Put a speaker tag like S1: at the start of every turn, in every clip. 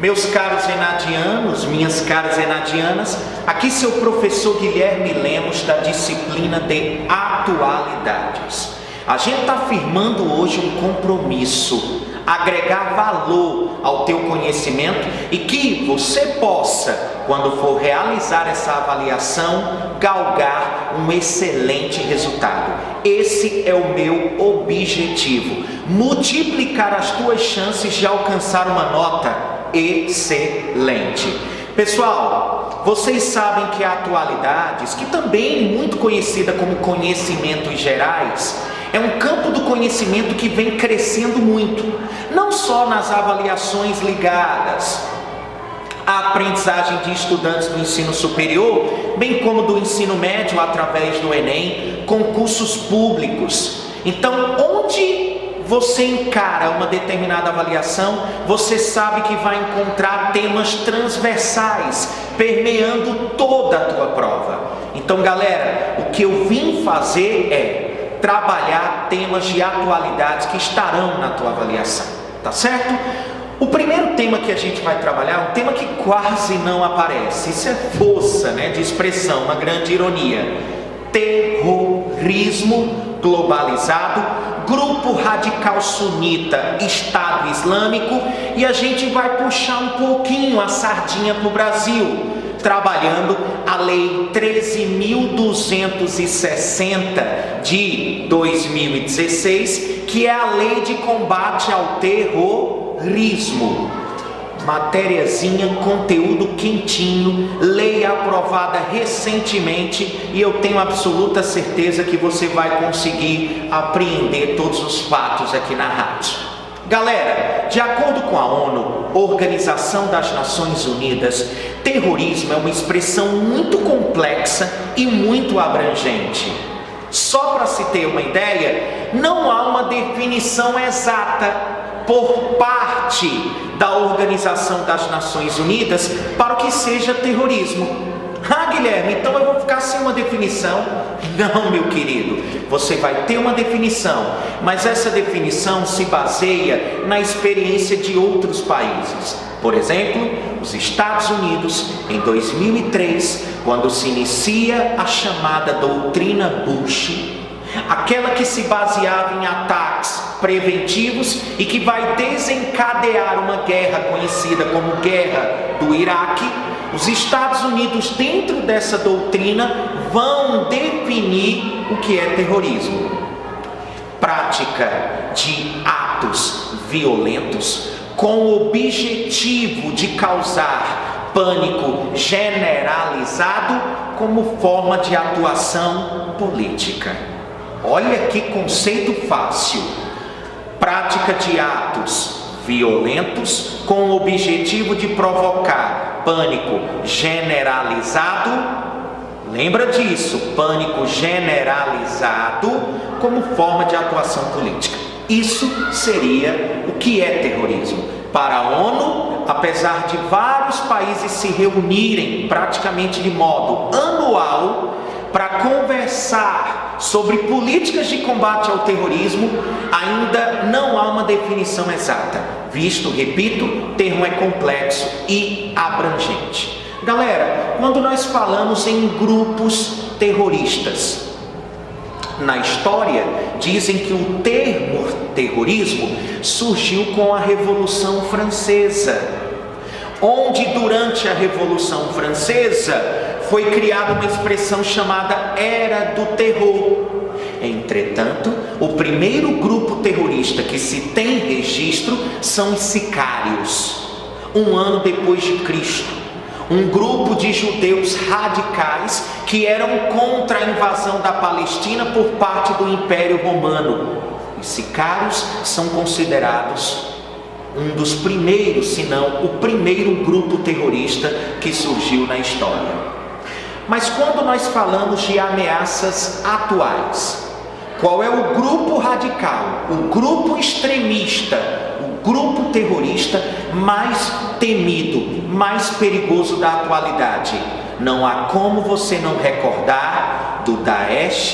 S1: Meus caros enadianos, minhas caras enadianas, aqui seu professor Guilherme Lemos da disciplina de Atualidades. A gente está firmando hoje um compromisso, agregar valor ao teu conhecimento e que você possa, quando for realizar essa avaliação, galgar um excelente resultado. Esse é o meu objetivo, multiplicar as tuas chances de alcançar uma nota excelente. Pessoal, vocês sabem que a Atualidades, que também é muito conhecida como conhecimentos gerais, é um campo do conhecimento que vem crescendo muito, não só nas avaliações ligadas à aprendizagem de estudantes do ensino superior, bem como do ensino médio através do Enem, concursos públicos. Então, onde você encara uma determinada avaliação, você sabe que vai encontrar temas transversais, permeando toda a tua prova. Então, galera, o que eu vim fazer é trabalhar temas de atualidades que estarão na tua avaliação, tá certo? O primeiro tema que a gente vai trabalhar é um tema que quase não aparece. Isso é força, de expressão, uma grande ironia. Terrorismo globalizado, grupo radical sunita, Estado Islâmico, e a gente vai puxar um pouquinho a sardinha para o Brasil, trabalhando a Lei 13.260 de 2016, que é a Lei de Combate ao Terrorismo. Matériazinha, conteúdo quentinho, lei aprovada recentemente, e eu tenho absoluta certeza que você vai conseguir apreender todos os fatos aqui na rádio. Galera, de acordo com a ONU, Organização das Nações Unidas, terrorismo é uma expressão muito complexa e muito abrangente. Só para se ter uma ideia, não há uma definição exata por parte da Organização das Nações Unidas para o que seja terrorismo. Ah, Guilherme, então eu vou ficar sem uma definição? Não, meu querido, você vai ter uma definição, mas essa definição se baseia na experiência de outros países. Por exemplo, os Estados Unidos, em 2003, quando se inicia a chamada doutrina Bush, aquela que se baseava em ataques preventivos e que vai desencadear uma guerra conhecida como Guerra do Iraque, os Estados Unidos, dentro dessa doutrina, vão definir o que é terrorismo. Prática de atos violentos com o objetivo de causar pânico generalizado como forma de atuação política. Olha que conceito fácil. Prática de atos violentos com o objetivo de provocar pânico generalizado. Lembra disso, pânico generalizado como forma de atuação política. Isso seria o que é terrorismo. Para a ONU, apesar de vários países se reunirem praticamente de modo anual para conversar sobre políticas de combate ao terrorismo, ainda não há uma definição exata, visto, repito, o termo é complexo e abrangente. Galera, quando nós falamos em grupos terroristas, na história dizem que o termo terrorismo surgiu com a Revolução Francesa, onde durante a Revolução Francesa foi criada uma expressão chamada Era do Terror. Entretanto, o primeiro grupo terrorista que se tem registro são os sicários, 1 ano depois de Cristo. Um grupo de judeus radicais que eram contra a invasão da Palestina por parte do Império Romano. Os sicários são considerados um dos primeiros, se não o primeiro grupo terrorista que surgiu na história. Mas quando nós falamos de ameaças atuais, qual é o grupo radical, o grupo extremista, o grupo terrorista mais temido, mais perigoso da atualidade? Não há como você não recordar do Daesh,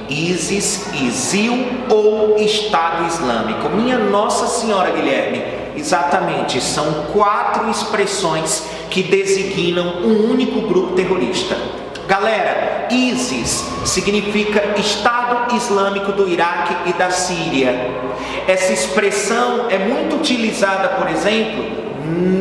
S1: ISIS, ISIL ou Estado Islâmico. Minha Nossa Senhora, Guilherme, Exatamente, são 4 expressões que designam um único grupo terrorista. Galera, ISIS significa Estado Islâmico do Iraque e da Síria. Essa expressão é muito utilizada, por exemplo,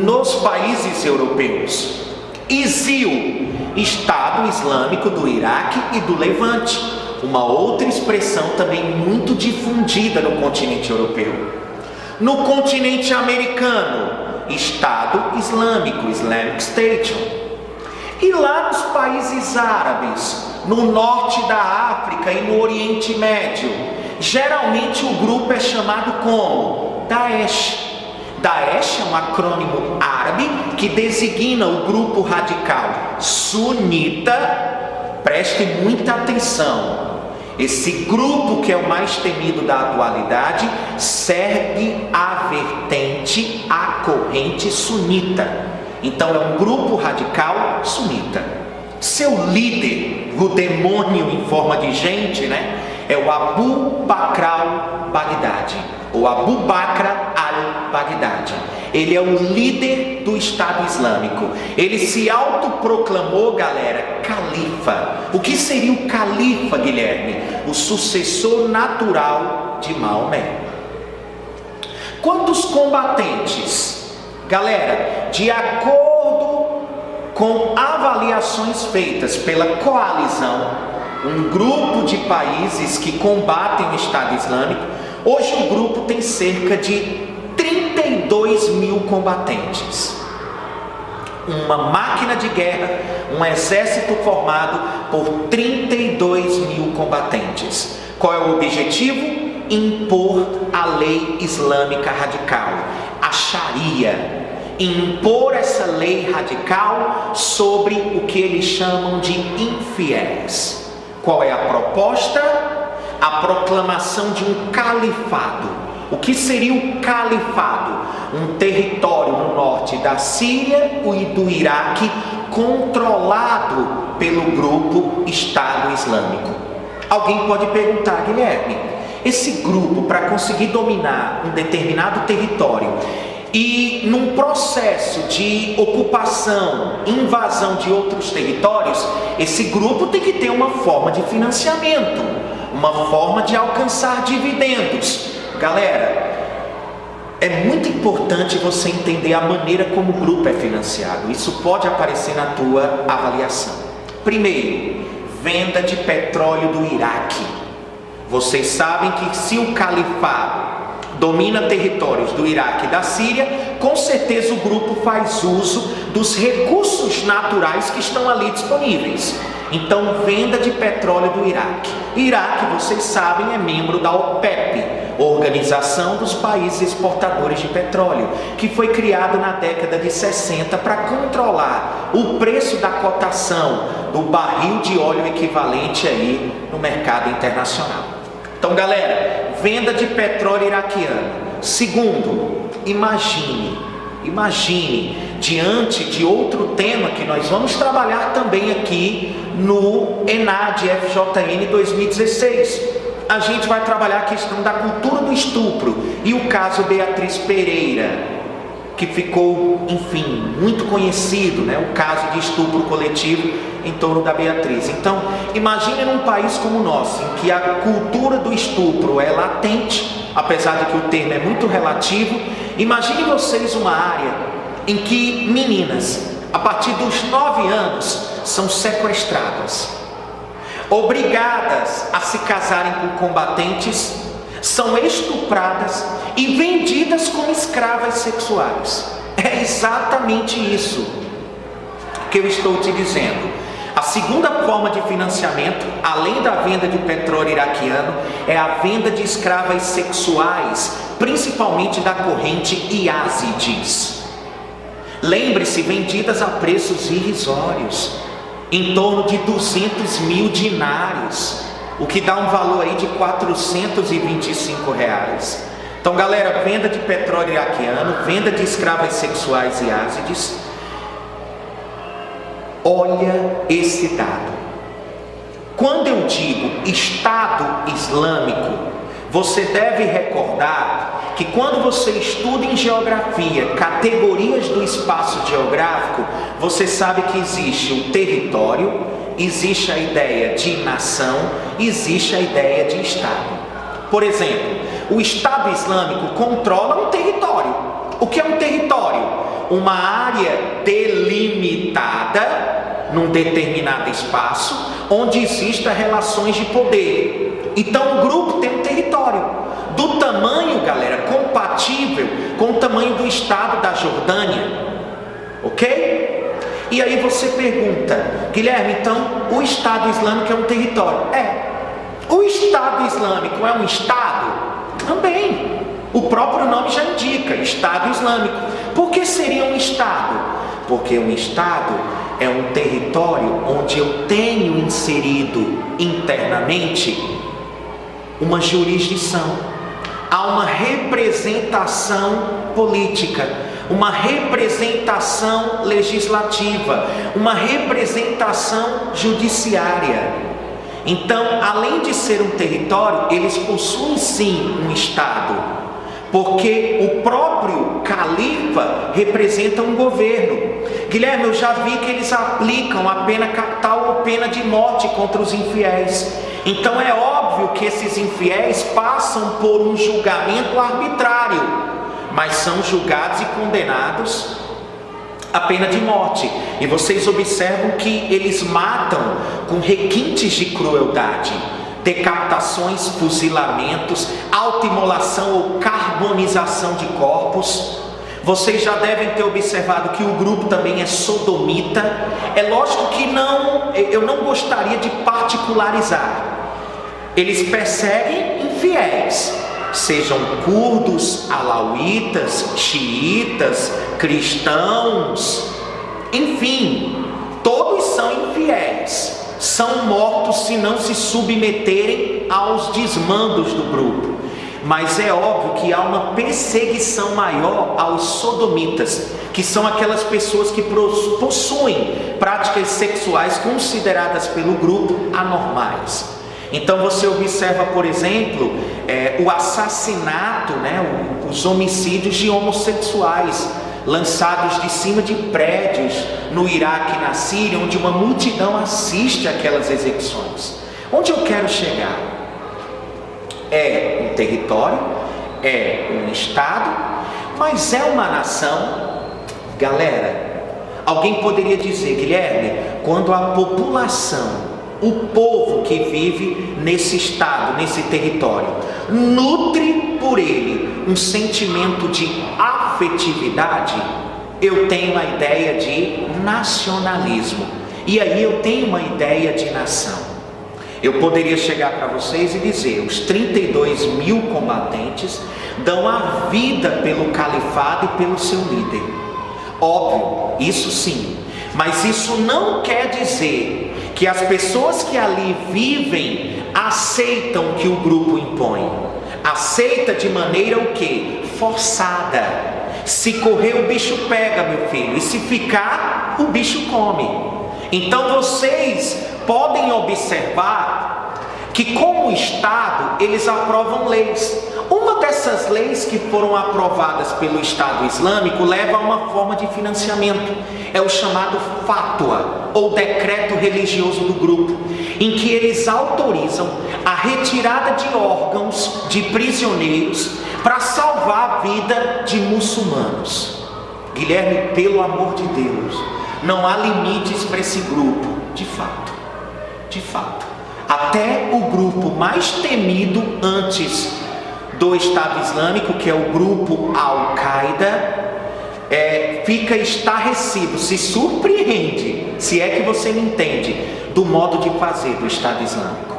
S1: nos países europeus. ISIL, Estado Islâmico do Iraque e do Levante. Uma outra expressão também muito difundida no continente europeu. No continente americano, Estado Islâmico, Islamic State. E lá nos países árabes, no norte da África e no Oriente Médio, geralmente o grupo é chamado como Daesh. Daesh é um acrônimo árabe que designa o grupo radical sunita. Preste muita atenção. Esse grupo, que é o mais temido da atualidade, segue a vertente, a corrente sunita. Então é um grupo radical sunita. Seu líder, o demônio em forma de gente, é o Abu Bakr al-Baghdadi, ou Abu Bakr al-Baghdadi. Ele é o líder do Estado Islâmico. Ele se autoproclamou, galera, califa. O que seria o califa, Guilherme? O sucessor natural de Maomé. Quantos combatentes? Galera, de acordo com avaliações feitas pela coalizão, um grupo de países que combatem o Estado Islâmico, hoje o grupo tem cerca de 32 mil combatentes. Uma máquina de guerra, um exército formado por 32 mil combatentes. Qual é o objetivo? Impor a lei islâmica radical, a Sharia. Impor essa lei radical sobre o que eles chamam de infiéis. Qual é a proposta? A proclamação de um califado. O que seria o califado? Um território no norte da Síria e do Iraque controlado pelo grupo Estado Islâmico. Alguém pode perguntar, Guilherme, esse grupo, para conseguir dominar um determinado território e num processo de ocupação, invasão de outros territórios, esse grupo tem que ter uma forma de financiamento, uma forma de alcançar dividendos. Galera, é muito importante você entender a maneira como o grupo é financiado. Isso pode aparecer na tua avaliação. Primeiro, venda de petróleo do Iraque. Vocês sabem que se o califado domina territórios do Iraque e da Síria, com certeza o grupo faz uso dos recursos naturais que estão ali disponíveis. Então, venda de petróleo do Iraque. Iraque, vocês sabem, é membro da OPEP, Organização dos Países Exportadores de Petróleo, que foi criado na década de 60 para controlar o preço da cotação do barril de óleo equivalente aí no mercado internacional. Então, galera, venda de petróleo iraquiano. Segundo, imagine, diante de outro tema que nós vamos trabalhar também aqui no ENAD FJN 2016. A gente vai trabalhar a questão da cultura do estupro e o caso Beatriz Pereira, que ficou, enfim, muito conhecido, o caso de estupro coletivo em torno da Beatriz. Então, imagine num país como o nosso, em que a cultura do estupro é latente, apesar de que o termo é muito relativo. Imagine vocês uma área em que meninas, a partir dos 9 anos, são sequestradas, obrigadas a se casarem com combatentes, são estupradas e vendidas como escravas sexuais. É exatamente isso que eu estou te dizendo. A segunda forma de financiamento, além da venda de petróleo iraquiano, é a venda de escravas sexuais, principalmente da corrente Yazidis. Lembre-se, vendidas a preços irrisórios, em torno de 200 mil dinários, o que dá um valor aí de R$425. Então, galera, venda de petróleo iraquiano, venda de escravas sexuais Yazidis. Olha esse dado. Quando eu digo Estado Islâmico, você deve recordar que quando você estuda em geografia categorias do espaço geográfico, você sabe que existe o território, existe a ideia de nação, existe a ideia de Estado. Por exemplo, o Estado Islâmico controla um território. O que é um território? Uma área delimitada num determinado espaço, onde existem relações de poder. Então o grupo tem um território, do tamanho, galera, compatível com o tamanho do Estado da Jordânia, ok? E aí você pergunta, Guilherme, então o Estado Islâmico é um território? O Estado Islâmico é um Estado? Também. O próprio nome já indica, Estado Islâmico. Por que seria um Estado? Porque um Estado é um território onde eu tenho inserido internamente uma jurisdição. Há uma representação política, uma representação legislativa, uma representação judiciária. Então, além de ser um território, eles possuem sim um Estado, porque o próprio califa representa um governo. Guilherme, eu já vi que eles aplicam a pena capital ou pena de morte contra os infiéis. Então é óbvio que esses infiéis passam por um julgamento arbitrário, mas são julgados e condenados à pena de morte. E vocês observam que eles matam com requintes de crueldade, decapitações, fuzilamentos, autoimolação ou carbonização de corpos. Vocês já devem ter observado que o grupo também é sodomita. É lógico que eu não gostaria de particularizar. Eles perseguem infiéis, sejam curdos, alauítas, xiitas, cristãos, enfim, todos são infiéis, são mortos se não se submeterem aos desmandos do grupo. Mas é óbvio que há uma perseguição maior aos sodomitas, que são aquelas pessoas que possuem práticas sexuais consideradas pelo grupo anormais. Então você observa, por exemplo, o assassinato, os homicídios de homossexuais lançados de cima de prédios no Iraque e na Síria, onde uma multidão assiste aquelas execuções. Onde eu quero chegar? É um território, é um Estado, mas é uma nação. Galera, alguém poderia dizer, Guilherme, quando a população, o povo que vive nesse estado, nesse território, nutre por ele um sentimento de afetividade, eu tenho a ideia de nacionalismo, e aí eu tenho uma ideia de nação. Eu poderia chegar para vocês e dizer, os 32 mil combatentes dão a vida pelo califado e pelo seu líder. Óbvio, isso sim, mas isso não quer dizer que as pessoas que ali vivem aceitam o que o grupo impõe. Aceita de maneira o quê? Forçada. Se correr, o bicho pega, meu filho, e se ficar, o bicho come. Então vocês podem observar que, como Estado, eles aprovam leis. Uma dessas leis que foram aprovadas pelo Estado Islâmico leva a uma forma de financiamento. É o chamado Fatwa, ou decreto religioso do grupo, em que eles autorizam a retirada de órgãos de prisioneiros para salvar a vida de muçulmanos. Guilherme, pelo amor de Deus, não há limites para esse grupo, de fato. Até o grupo mais temido antes do Estado Islâmico, que é o grupo Al-Qaeda, fica estarrecido, se surpreende, se é que você me entende, do modo de fazer do Estado Islâmico.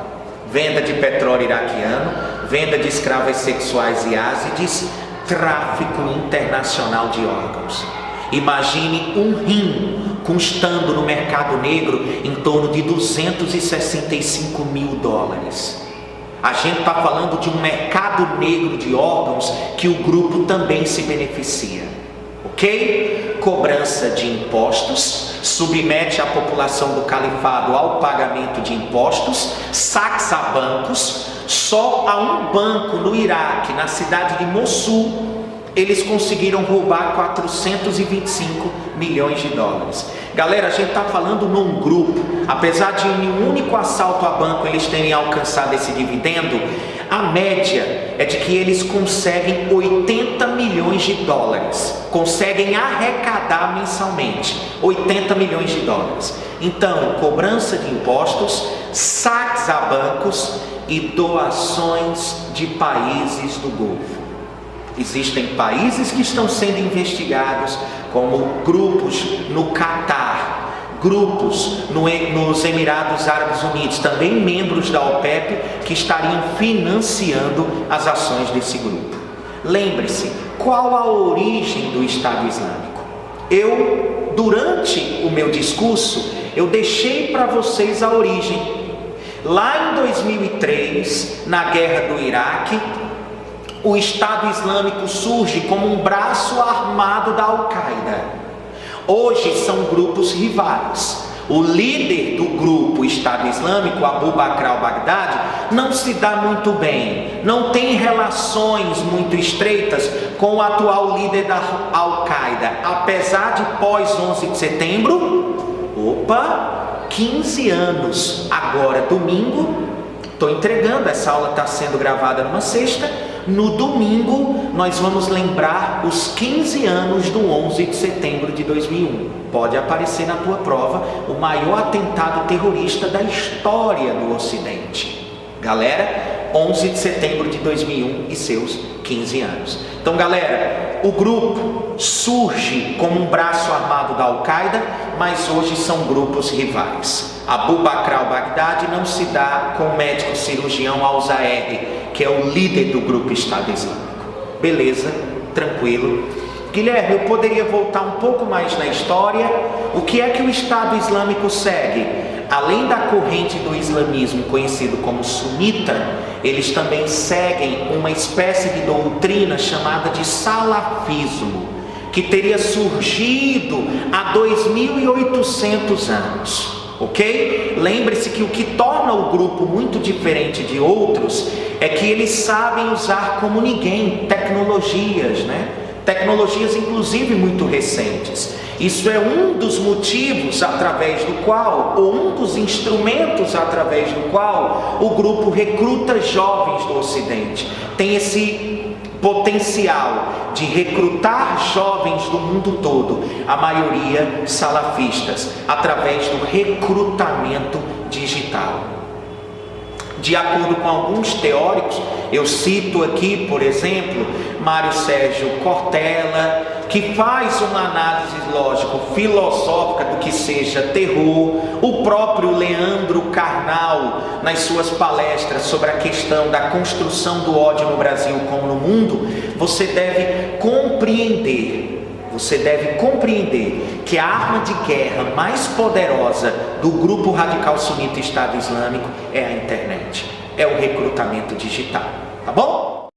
S1: Venda de petróleo iraquiano, venda de escravas sexuais e ázides, tráfico internacional de órgãos. Imagine um rim custando no mercado negro em torno de 265 mil dólares. A gente está falando de um mercado negro de órgãos que o grupo também se beneficia, ok? Cobrança de impostos, submete a população do califado ao pagamento de impostos, saques a bancos. Só a um banco no Iraque, na cidade de Mossul, eles conseguiram roubar 425 milhões de dólares. Galera, a gente está falando num grupo, apesar de em um único assalto a banco eles terem alcançado esse dividendo, a média é de que eles conseguem 80 milhões de dólares, conseguem arrecadar mensalmente 80 milhões de dólares. Então, cobrança de impostos, saques a bancos e doações de países do Golfo. Existem países que estão sendo investigados, como grupos no Catar, grupos nos Emirados Árabes Unidos, também membros da OPEP, que estariam financiando as ações desse grupo. Lembre-se, qual a origem do Estado Islâmico? Durante o meu discurso, eu deixei para vocês a origem. Lá em 2003, na guerra do Iraque, o Estado Islâmico surge como um braço armado da Al-Qaeda. Hoje são grupos rivais. O líder do grupo Estado Islâmico, Abu Bakr al-Baghdadi, não se dá muito bem, não tem relações muito estreitas com o atual líder da Al-Qaeda, apesar de pós 11 de setembro, 15 anos, agora domingo, estou entregando, essa aula está sendo gravada numa sexta, no domingo nós vamos lembrar os 15 anos do 11 de setembro de 2001. Pode aparecer na tua prova o maior atentado terrorista da história do Ocidente. Galera, 11 de setembro de 2001 e seus 15 anos. Então, galera, o grupo surge como um braço armado da Al-Qaeda, mas hoje são grupos rivais. Abu Bakr al-Baghdadi não se dá com o médico cirurgião Al-Zaed, que é o líder do grupo Estado Islâmico. Beleza, tranquilo. Guilherme, eu poderia voltar um pouco mais na história. O que é que o Estado Islâmico segue? Além da corrente do islamismo conhecido como sunita, eles também seguem uma espécie de doutrina chamada de salafismo, que teria surgido há 2.800 anos. Ok? Lembre-se que o que torna o grupo muito diferente de outros é que eles sabem usar como ninguém tecnologias, né? Tecnologias inclusive muito recentes. Isso é um dos motivos através do qual, ou um dos instrumentos através do qual o grupo recruta jovens do Ocidente. Tem esse potencial de recrutar jovens do mundo todo, a maioria salafistas, através do recrutamento digital. De acordo com alguns teóricos, eu cito aqui, por exemplo, Mário Sérgio Cortella, que faz uma análise lógico-filosófica do que seja terror, o próprio Leandro Carnal, nas suas palestras sobre a questão da construção do ódio no Brasil como no mundo. Você deve compreender que a arma de guerra mais poderosa do grupo radical sunita Estado Islâmico é a internet, é o recrutamento digital, tá bom?